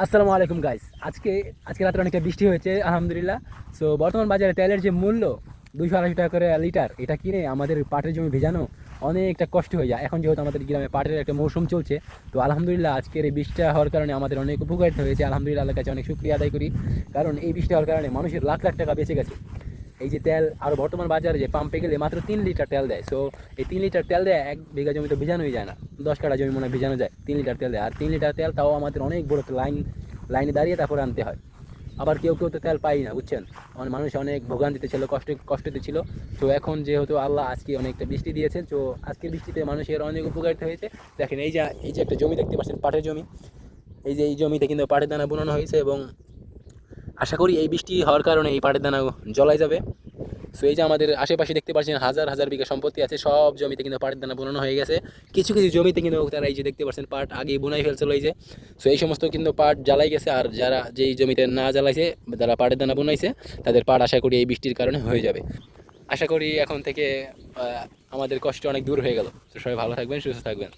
আসসালামু আলাইকুম গাইস। আজকে রাতে অনেকটা বৃষ্টি হয়েছে আলহামদুলিল্লাহ। সো বর্তমান বাজারে তেলের যে মূল্য 280 টাকা করে লিটার, এটা কিনে আমাদের পাটের জমি ভেজানো অনেকটা কষ্ট হয়ে যায়। এখন যেহেতু আমাদের গ্রামে পাটের একটা মৌসুম চলছে, তো আলহামদুলিল্লাহ আজকের এই বৃষ্টিটা হওয়ার কারণে আমাদের অনেক উপকারিত হয়েছে। আলহামদুলিল্লাহ আল্লাহর কাছে অনেক শুকরিয়া আদায় করি, কারণ এই বৃষ্টি হওয়ার কারণে মানুষের লাখ লাখ টাকা বেঁচে গেছে। এই যে তেল, আর বর্তমান বাজারে যে পাম্পে গেলে মাত্র 3 লিটার তেল দেয়। সো এই 3 লিটার তেল দেয় 1 বিঘা জমি তো ভেজানোই যায় না, 10 কাঠা জমি মনে হয় ভেজানো যায় 3 লিটার তেল দেয়। আর 3 লিটার তেল তাও আমাদের অনেক বড় একটা লাইনে দাঁড়িয়ে তারপরে আনতে হয়। আবার কেউ কেউ তো তেল পাই না, বুঝছেন। মানুষ অনেক ভোগান্তিতে ছিল, কষ্টতে ছিল। তো এখন যেহেতু আল্লাহ আজকে অনেকটা বৃষ্টি দিয়েছে, তো আজকের বৃষ্টিতে মানুষের অনেক উপকারিতা হয়েছে। দেখেন এই যে একটা জমি দেখতে পাচ্ছেন, পাটের জমি। এই যে এই জমিতে কিন্তু পাটের দানা বোনানো হয়েছে, এবং আশা করি এই বৃষ্টি হওয়ার কারণে এই পাটের দানা জলাই যাবে। সো এই যে আমাদের আশেপাশে দেখতে পাচ্ছেন হাজার হাজার বিঘা সম্পত্তি আছে, সব জমিতে কিন্তু পাটের দানা বোনানো হয়ে গেছে। কিছু কিছু জমিতে কিন্তু তারা এই যে দেখতে পাচ্ছেন পাট আগে বোনাই ফেলছিল এই যে। সো এই সমস্ত কিন্তু পাট জ্বালাই গেছে, আর যারা যেই জমিতে না জ্বালাইছে, যারা পাটের দানা বোনাইছে, তাদের পাট আশা করি এই বৃষ্টির কারণে হয়ে যাবে। আশা করি এখন থেকে আমাদের কষ্ট অনেক দূর হয়ে গেল। তো সবাই ভালো থাকবেন, সুস্থ থাকবেন।